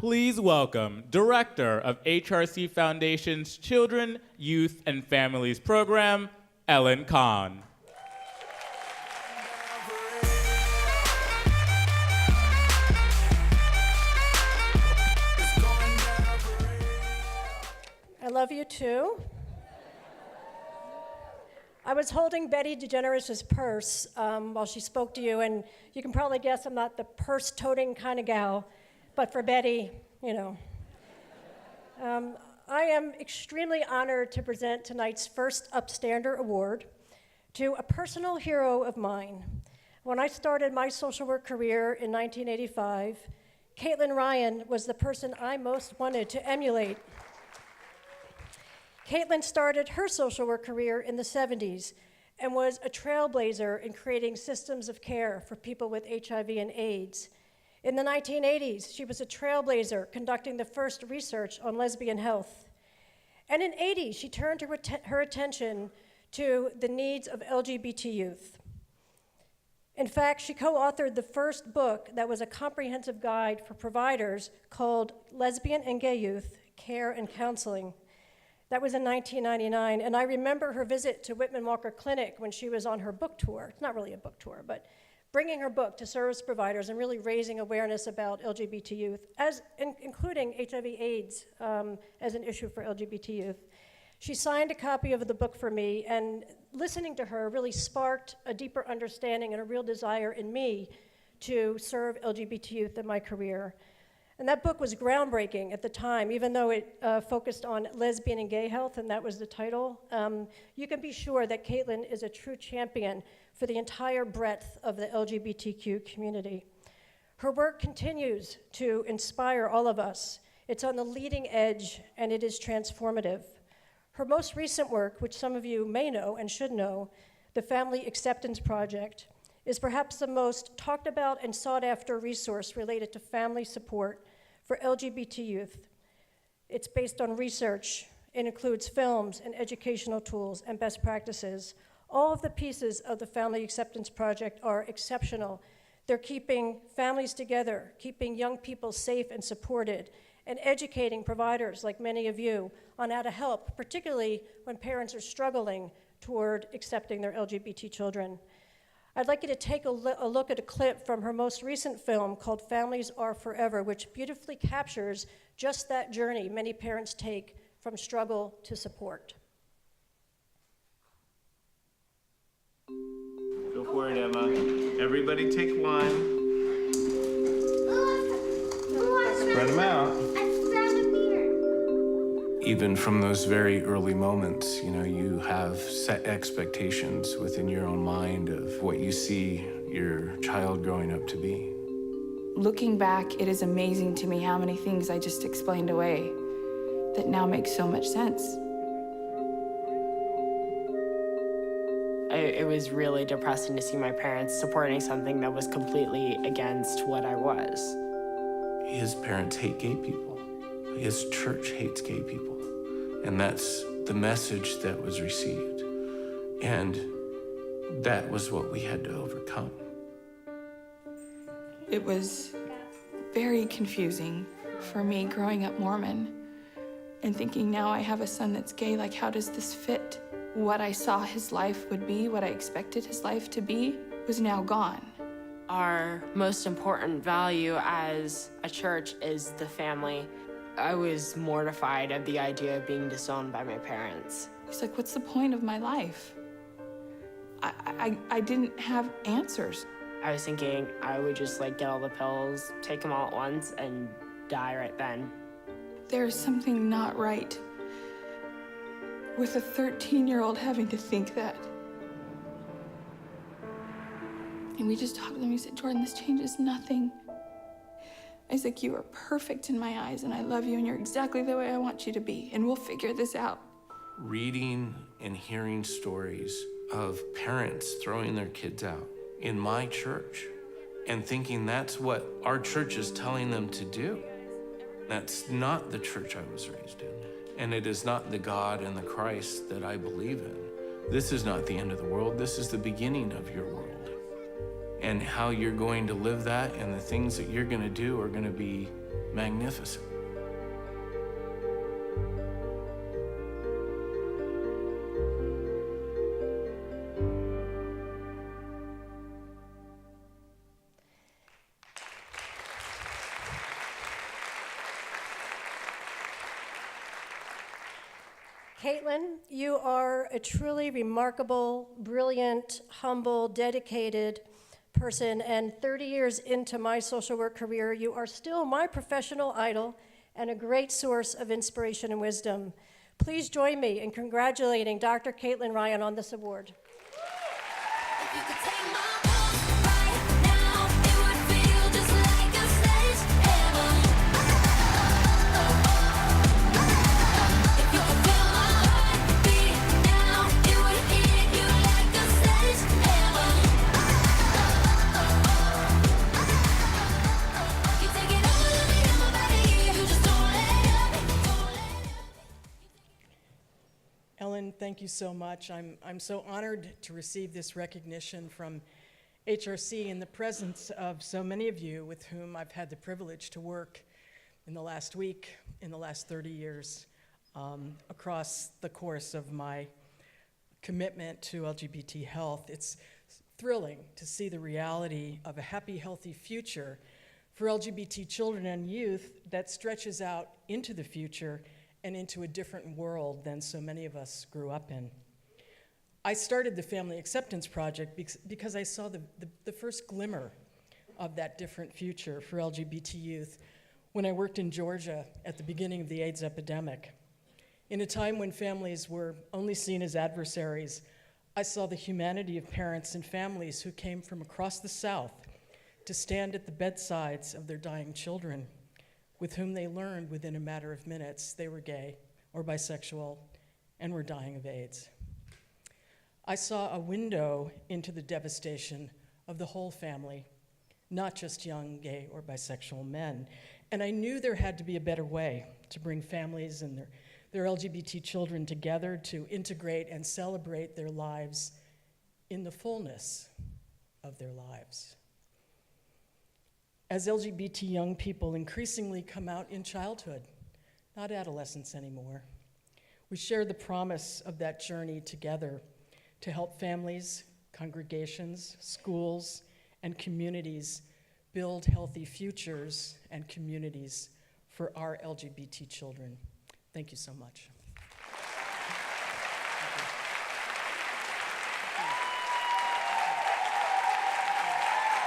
Please welcome Director of HRC Foundation's Children, Youth, and Families Program, Ellen Kahn. I love you too. I was holding Betty DeGeneres' purse while she spoke to you, and you can probably guess I'm not the purse-toting kind of gal, but for Betty, you know. I am extremely honored to present tonight's first Upstander Award to a personal hero of mine. When I started my social work career in 1985, Caitlin Ryan was the person I most wanted to emulate. Caitlin started her social work career in the 70s and was a trailblazer in creating systems of care for people with HIV and AIDS. In the 1980s, she was a trailblazer conducting the first research on lesbian health. And in the 80s, she turned her attention to the needs of LGBT youth. In fact, she co-authored the first book that was a comprehensive guide for providers called Lesbian and Gay Youth, Care and Counseling. That was in 1999, and I remember her visit to Whitman Walker Clinic when she was on her book tour. It's not really a book tour, but bringing her book to service providers and really raising awareness about LGBT youth, including HIV/AIDS as an issue for LGBT youth. She signed a copy of the book for me, and listening to her really sparked a deeper understanding and a real desire in me to serve LGBT youth in my career. And that book was groundbreaking at the time, even though it focused on lesbian and gay health, and that was the title. You can be sure that Caitlin is a true champion for the entire breadth of the LGBTQ community. Her work continues to inspire all of us. It's on the leading edge, and it is transformative. Her most recent work, which some of you may know and should know, the Family Acceptance Project, is perhaps the most talked about and sought after resource related to family support for LGBT youth. It's based on research. It includes films and educational tools and best practices. All of the pieces of the Family Acceptance Project are exceptional. They're keeping families together, keeping young people safe and supported, and educating providers like many of you on how to help, particularly when parents are struggling toward accepting their LGBT children. I'd like you to take a look at a clip from her most recent film called Families Are Forever, which beautifully captures just that journey many parents take from struggle to support. Go for it, Emma. Everybody take one. Spread them out. Even from those very early moments, you have set expectations within your own mind of what you see your child growing up to be. Looking back, it is amazing to me how many things I just explained away that now make so much sense. It was really depressing to see my parents supporting something that was completely against what I was. His parents hate gay people. His church hates gay people. And that's the message that was received. And that was what we had to overcome. It was very confusing for me growing up Mormon and thinking now I have a son that's gay, like how does this fit? What I saw his life would be, what I expected his life to be, was now gone. Our most important value as a church is the family. I was mortified at the idea of being disowned by my parents. He's like, what's the point of my life? I didn't have answers. I was thinking I would just get all the pills, take them all at once, and die right then. There's something not right with a 13-year-old having to think that. And we just talked to him. He said, Jordan, this changes nothing. I was like, you are perfect in my eyes, and I love you, and you're exactly the way I want you to be, and we'll figure this out. Reading and hearing stories of parents throwing their kids out in my church and thinking that's what our church is telling them to do. That's not the church I was raised in, and it is not the God and the Christ that I believe in. This is not the end of the world. This is the beginning of your world. And how you're going to live that and the things that you're going to do are going to be magnificent. Caitlin, you are a truly remarkable, brilliant, humble, dedicated person, and 30 years into my social work career, you are still my professional idol and a great source of inspiration and wisdom. Please join me in congratulating Dr. Caitlin Ryan on this award. If you could take my pulse right now, it would feel just like a stage ever. If you could feel my heartbeat now, it would hit you like a stage ever. You take it all of me in my body, you just don't let up, don't let up. Ellen, thank you so much. I'm so honored to receive this recognition from HRC in the presence of so many of you with whom I've had the privilege to work in the last week, in the last 30 years, across the course of my commitment to LGBT health. It's thrilling to see the reality of a happy, healthy future for LGBT children and youth that stretches out into the future and into a different world than so many of us grew up in. I started the Family Acceptance Project because I saw the first glimmer of that different future for LGBT youth when I worked in Georgia at the beginning of the AIDS epidemic. In a time when families were only seen as adversaries, I saw the humanity of parents and families who came from across the South to stand at the bedsides of their dying children, with whom they learned within a matter of minutes they were gay or bisexual and were dying of AIDS. I saw a window into the devastation of the whole family, not just young gay or bisexual men. And I knew there had to be a better way to bring families and their LGBT children together to integrate and celebrate their lives in the fullness of their lives. As LGBT young people increasingly come out in childhood, not adolescence anymore, we share the promise of that journey together to help families, congregations, schools, and communities build healthy futures and communities for our LGBT children. Thank you so much.